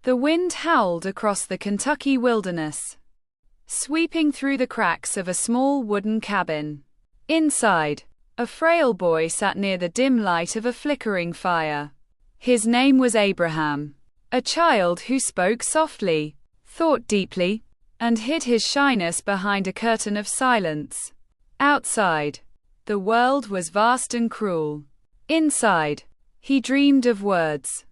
The wind howled across the Kentucky wilderness, sweeping through the cracks of a small wooden cabin. Inside, a frail boy sat near the dim light of a flickering fire. His name was Abraham, a child who spoke softly, thought deeply, and hid his shyness behind a curtain of silence. Outside, the world was vast and cruel. Inside, he dreamed of words,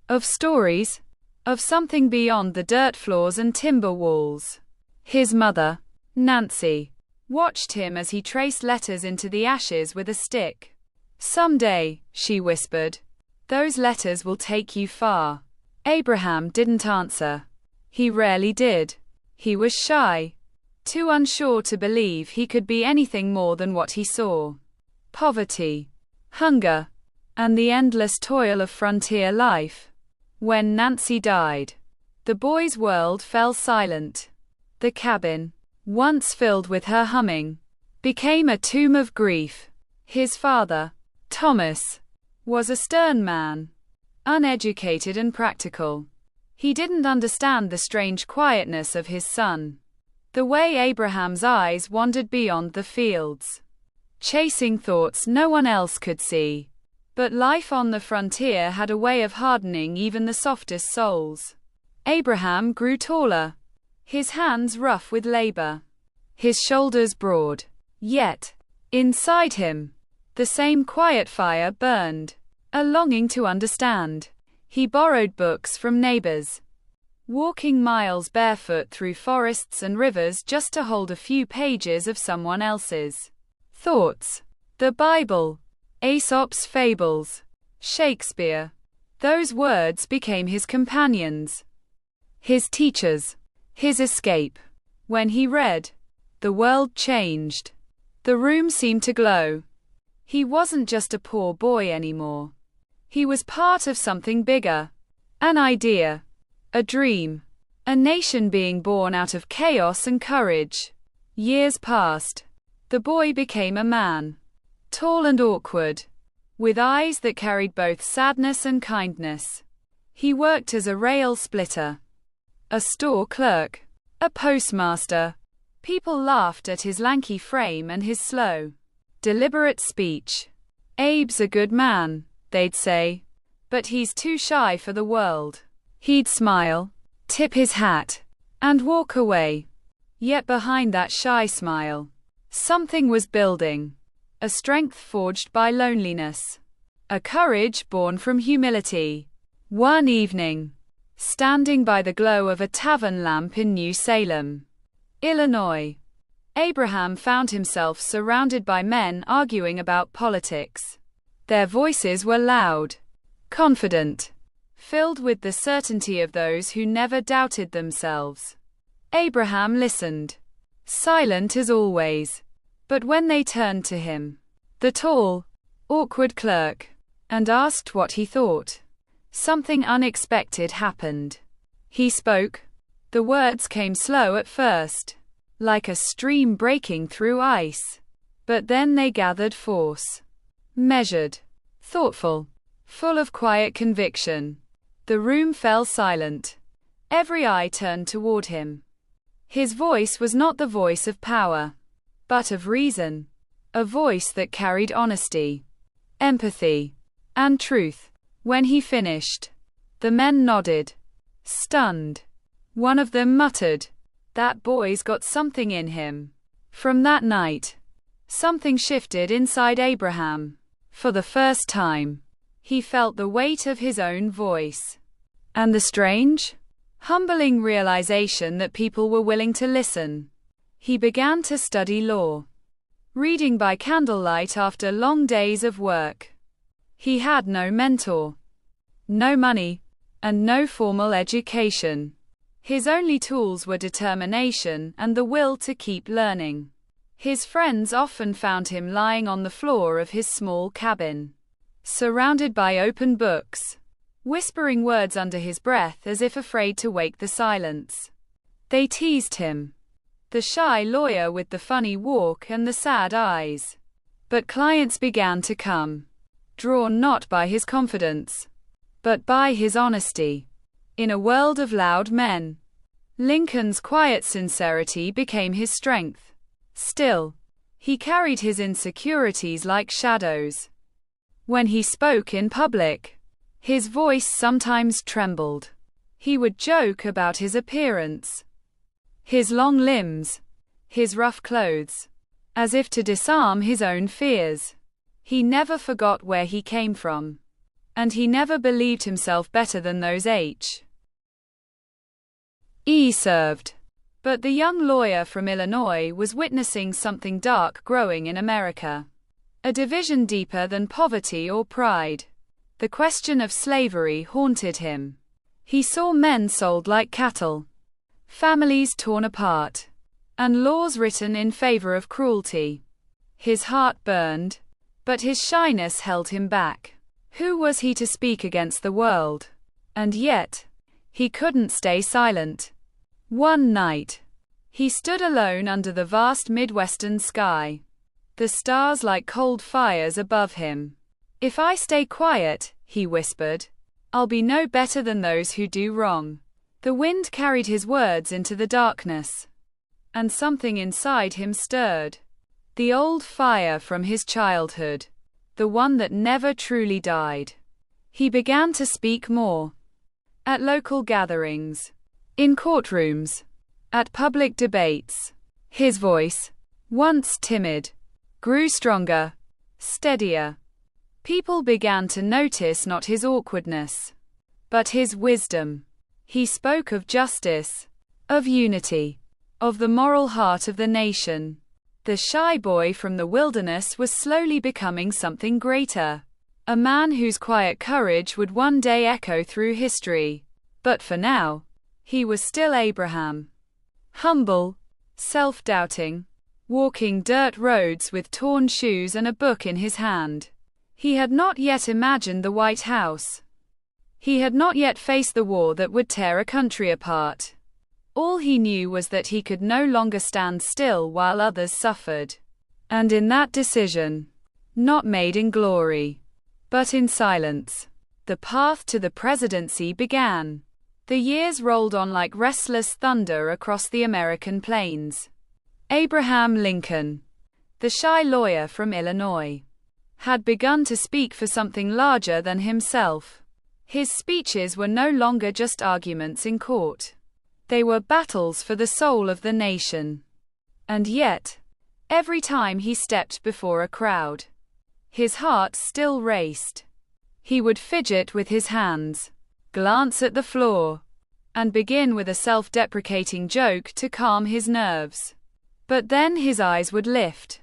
of stories, of something beyond the dirt floors and timber walls. His mother, Nancy, watched him as he traced letters into the ashes with a stick. "Someday," she whispered, "those letters will take you far." Abraham didn't answer. He rarely did. He was shy, too unsure to believe he could be anything more than what he saw. Poverty, hunger, and the endless toil of frontier life. When Nancy died, the boy's world fell silent. The cabin, once filled with her humming, became a tomb of grief. His father, Thomas, was a stern man, uneducated and practical. He didn't understand the strange quietness of his son. The way Abraham's eyes wandered beyond the fields, chasing thoughts no one else could see. But life on the frontier had a way of hardening even the softest souls. Abraham grew taller, his hands rough with labor, his shoulders broad. Yet, inside him, the same quiet fire burned, a longing to understand. He borrowed books from neighbors, walking miles barefoot through forests and rivers just to hold a few pages of someone else's thoughts. The Bible, Aesop's fables, Shakespeare. Those words became his companions, his teachers, his escape. When he read, the world changed. The room seemed to glow. He wasn't just a poor boy anymore. He was part of something bigger. An idea, a dream, a nation being born out of chaos and courage. Years passed. The boy became a man, tall and awkward, with eyes that carried both sadness and kindness. He worked as a rail splitter, a store clerk, a postmaster. People laughed at his lanky frame and his slow, deliberate speech. "Abe's a good man," they'd say, "but he's too shy for the world." He'd smile, tip his hat, and walk away. Yet behind that shy smile, something was building. A strength forged by loneliness. A courage born from humility. One evening, standing by the glow of a tavern lamp in New Salem, Illinois, Abraham found himself surrounded by men arguing about politics. Their voices were loud, confident, filled with the certainty of those who never doubted themselves. Abraham listened, silent as always. But when they turned to him, the tall, awkward clerk, and asked what he thought, something unexpected happened. He spoke. The words came slow at first, like a stream breaking through ice. But then they gathered force. Measured, thoughtful, full of quiet conviction. The room fell silent. Every eye turned toward him. His voice was not the voice of power, but of reason. A voice that carried honesty, empathy, and truth. When he finished, the men nodded, stunned. One of them muttered, "That boy's got something in him." From that night, something shifted inside Abraham. For the first time, he felt the weight of his own voice. And the strange, humbling realization that people were willing to listen. He began to study law, reading by candlelight after long days of work. He had no mentor, no money, and no formal education. His only tools were determination and the will to keep learning. His friends often found him lying on the floor of his small cabin, surrounded by open books, whispering words under his breath as if afraid to wake the silence. They teased him, the shy lawyer with the funny walk and the sad eyes. But clients began to come, drawn not by his confidence, but by his honesty. In a world of loud men, Lincoln's quiet sincerity became his strength. Still, he carried his insecurities like shadows. When he spoke in public, his voice sometimes trembled. He would joke about his appearance, his long limbs, his rough clothes, as if to disarm his own fears. He never forgot where he came from, and he never believed himself better than those H.E. served. But the young lawyer from Illinois was witnessing something dark growing in America. A division deeper than poverty or pride. The question of slavery haunted him. He saw men sold like cattle, families torn apart, and laws written in favor of cruelty. His heart burned, but his shyness held him back. Who was he to speak against the world? And yet, he couldn't stay silent. One night, he stood alone under the vast Midwestern sky, the stars like cold fires above him. "If I stay quiet," he whispered, "I'll be no better than those who do wrong." The wind carried his words into the darkness, and something inside him stirred. The old fire from his childhood, the one that never truly died. He began to speak more. At local gatherings, in courtrooms, at public debates. His voice, once timid, grew stronger, steadier. People began to notice not his awkwardness, but his wisdom. He spoke of justice, of unity, of the moral heart of the nation. The shy boy from the wilderness was slowly becoming something greater. A man whose quiet courage would one day echo through history. But for now, he was still Abraham. Humble, self-doubting, walking dirt roads with torn shoes and a book in his hand. He had not yet imagined the White House. He had not yet faced the war that would tear a country apart. All he knew was that he could no longer stand still while others suffered. And in that decision, not made in glory, but in silence, the path to the presidency began. The years rolled on like restless thunder across the American plains. Abraham Lincoln, the shy lawyer from Illinois, had begun to speak for something larger than himself. His speeches were no longer just arguments in court. They were battles for the soul of the nation. And yet, every time he stepped before a crowd, his heart still raced. He would fidget with his hands, glance at the floor, and begin with a self-deprecating joke to calm his nerves. But then his eyes would lift,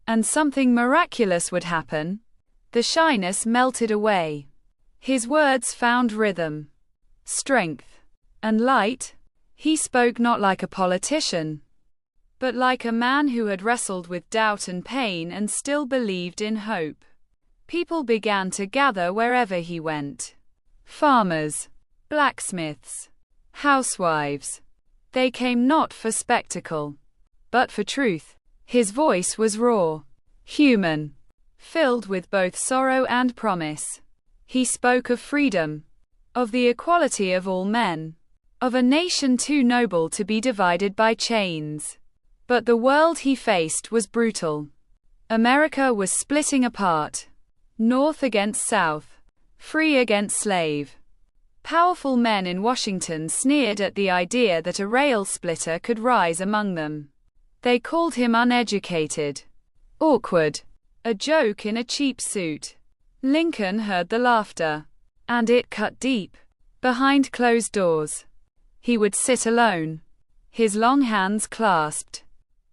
and something miraculous would happen. The shyness melted away. His words found rhythm, strength, and light. He spoke not like a politician, but like a man who had wrestled with doubt and pain and still believed in hope. People began to gather wherever he went. Farmers, blacksmiths, housewives. They came not for spectacle, but for truth. His voice was raw, human, filled with both sorrow and promise. He spoke of freedom, of the equality of all men, of a nation too noble to be divided by chains. But the world he faced was brutal. America was splitting apart, North against South, free against slave. Powerful men in Washington sneered at the idea that a rail splitter could rise among them. They called him uneducated, awkward, a joke in a cheap suit. Lincoln heard the laughter, and it cut deep. Behind closed doors, he would sit alone, his long hands clasped,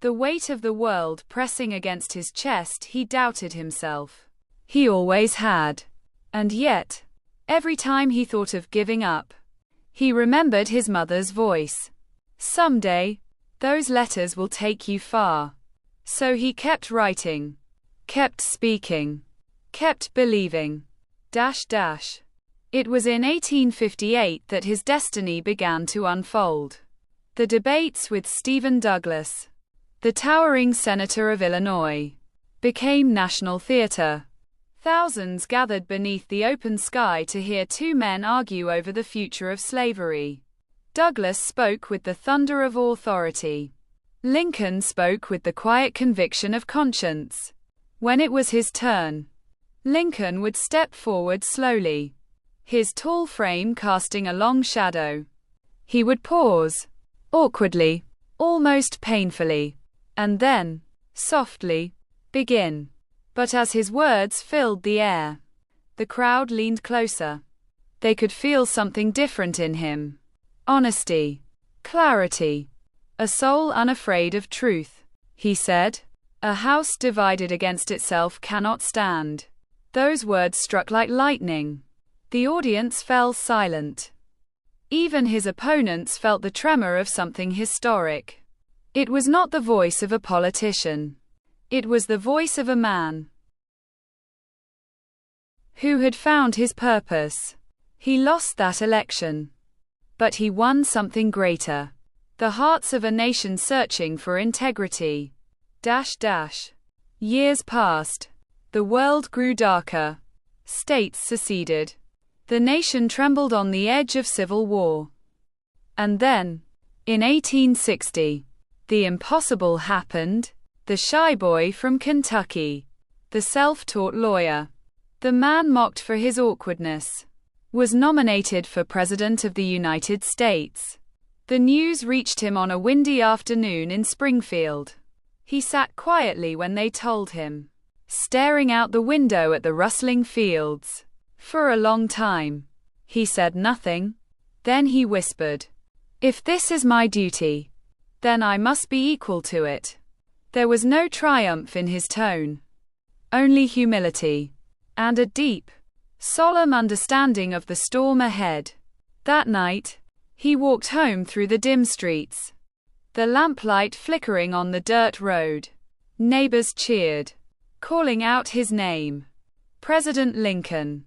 the weight of the world pressing against his chest. He doubted himself. He always had. And yet, every time he thought of giving up, he remembered his mother's voice. "Someday, those letters will take you far." So he kept writing, kept speaking, kept believing. It was in 1858 that his destiny began to unfold. The debates with Stephen Douglas, the towering senator of Illinois, became national theater. Thousands gathered beneath the open sky to hear two men argue over the future of slavery. Douglas spoke with the thunder of authority. Lincoln spoke with the quiet conviction of conscience. When it was his turn, Lincoln would step forward slowly, his tall frame casting a long shadow. He would pause, awkwardly, almost painfully, and then, softly, begin. But as his words filled the air, the crowd leaned closer. They could feel something different in him. Honesty, clarity, a soul unafraid of truth. He said, "A house divided against itself cannot stand." Those words struck like lightning. The audience fell silent. Even his opponents felt the tremor of something historic. It was not the voice of a politician. It was the voice of a man who had found his purpose. He lost that election, but he won something greater. The hearts of a nation searching for integrity. Years passed. The world grew darker. States seceded. The nation trembled on the edge of civil war. And then, in 1860, the impossible happened. The shy boy from Kentucky, the self-taught lawyer, the man mocked for his awkwardness, was nominated for President of the United States. The news reached him on a windy afternoon in Springfield. He sat quietly when they told him, staring out the window at the rustling fields. For a long time, he said nothing. Then he whispered, "If this is my duty, then I must be equal to it." There was no triumph in his tone, only humility, and a deep, solemn understanding of the storm ahead. That night, he walked home through the dim streets, the lamplight flickering on the dirt road. Neighbors cheered, calling out his name. "President Lincoln,"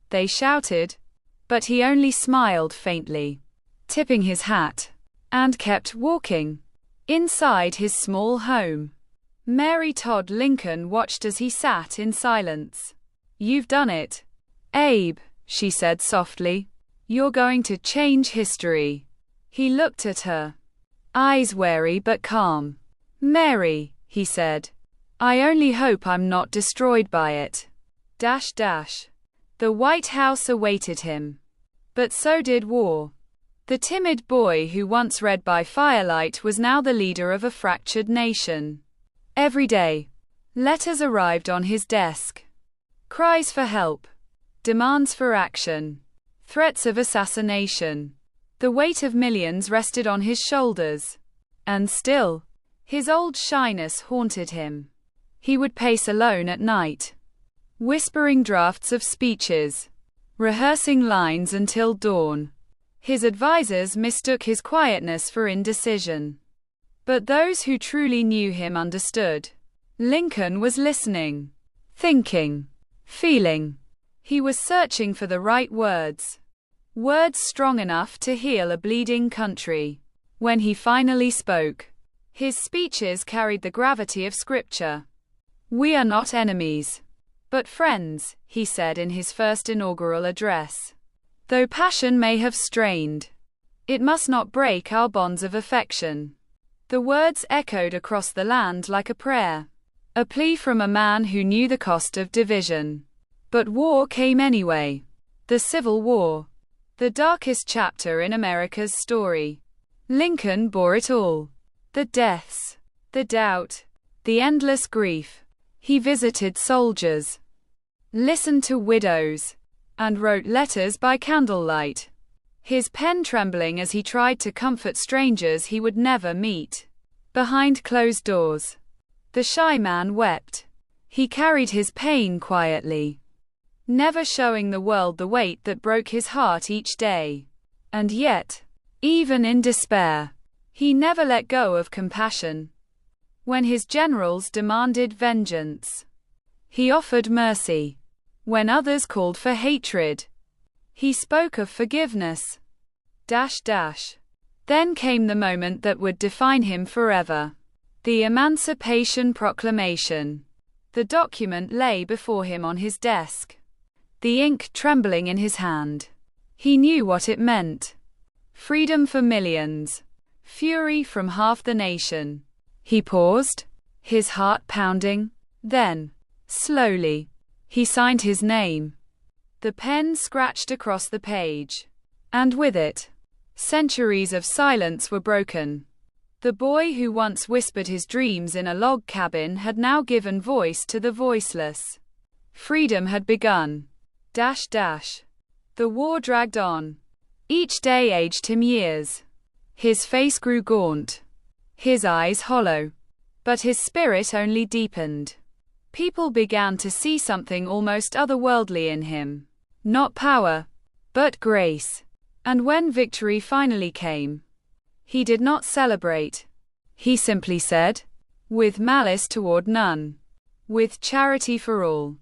they shouted, but he only smiled faintly, tipping his hat, and kept walking. Inside his small home, Mary Todd Lincoln watched as he sat in silence. "You've done it, Abe," she said softly. "You're going to change history." He looked at her, eyes wary but calm. "Mary," he said, "I only hope I'm not destroyed by it." The White House awaited him. But so did war. The timid boy who once read by firelight was now the leader of a fractured nation. Every day, letters arrived on his desk. Cries for help, demands for action, threats of assassination. The weight of millions rested on his shoulders. And still, his old shyness haunted him. He would pace alone at night, whispering drafts of speeches, rehearsing lines until dawn. His advisors mistook his quietness for indecision. But those who truly knew him understood. Lincoln was listening, thinking, feeling. He was searching for the right words. Words strong enough to heal a bleeding country. When he finally spoke, his speeches carried the gravity of scripture. "We are not enemies, but friends," he said in his first inaugural address. "Though passion may have strained, it must not break our bonds of affection." The words echoed across the land like a prayer, a plea from a man who knew the cost of division. But war came anyway. The Civil War, the darkest chapter in America's story. Lincoln bore it all. The deaths, the doubt, the endless grief. He visited soldiers, listened to widows, and wrote letters by candlelight, his pen trembling as he tried to comfort strangers he would never meet. Behind closed doors, the shy man wept. He carried his pain quietly, never showing the world the weight that broke his heart each day. And yet, even in despair, he never let go of compassion. When his generals demanded vengeance, he offered mercy. When others called for hatred, he spoke of forgiveness. Then came the moment that would define him forever. The Emancipation Proclamation. The document lay before him on his desk, the ink trembling in his hand. He knew what it meant. Freedom for millions. Fury from half the nation. He paused, his heart pounding. Then, slowly, he signed his name. The pen scratched across the page. And with it, centuries of silence were broken. The boy who once whispered his dreams in a log cabin had now given voice to the voiceless. Freedom had begun. The war dragged on. Each day aged him years. His face grew gaunt, his eyes hollow, but his spirit only deepened. People began to see something almost otherworldly in him. Not power, but grace. And when victory finally came, he did not celebrate. He simply said, with malice toward none, with charity for all.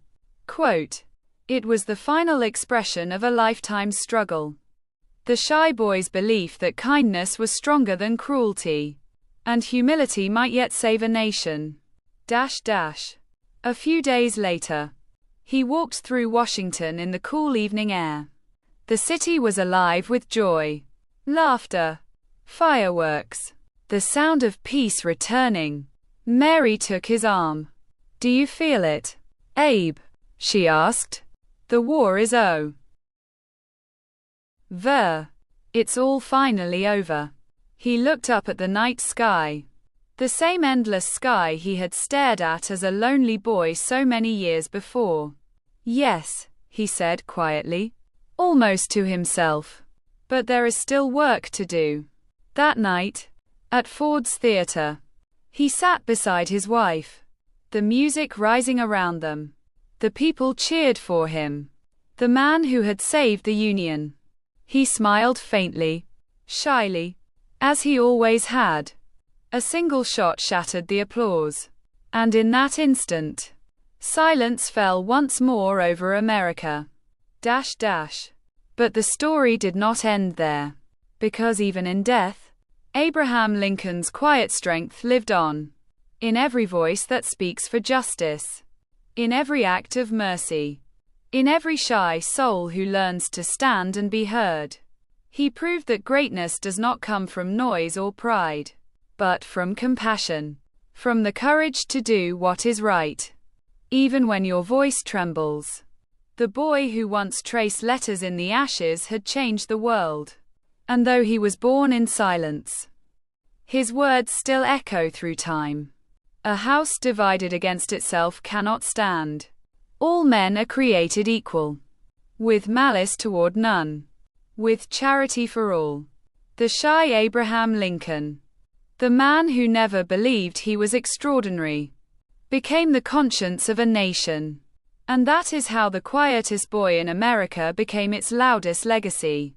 Quote, "It was the final expression of a lifetime's struggle. The shy boy's belief that kindness was stronger than cruelty, and humility might yet save a nation." A few days later, he walked through Washington in the cool evening air. The city was alive with joy, laughter, fireworks, the sound of peace returning. Mary took his arm. "Do you feel it, Abe?" she asked. "The war is over. It's all finally over." He looked up at the night sky. The same endless sky he had stared at as a lonely boy so many years before. "Yes," he said quietly, almost to himself. "But there is still work to do." That night, at Ford's Theater, he sat beside his wife, the music rising around them. The people cheered for him, the man who had saved the Union. He smiled faintly, shyly, as he always had. A single shot shattered the applause. And in that instant, silence fell once more over America. But the story did not end there. Because even in death, Abraham Lincoln's quiet strength lived on. In every voice that speaks for justice. In every act of mercy. In every shy soul who learns to stand and be heard. He proved that greatness does not come from noise or pride, but from compassion. From the courage to do what is right, even when your voice trembles. The boy who once traced letters in the ashes had changed the world. And though he was born in silence, his words still echo through time. A house divided against itself cannot stand. All men are created equal, with malice toward none, with charity for all. The shy Abraham Lincoln, the man who never believed he was extraordinary, became the conscience of a nation. And that is how the quietest boy in America became its loudest legacy.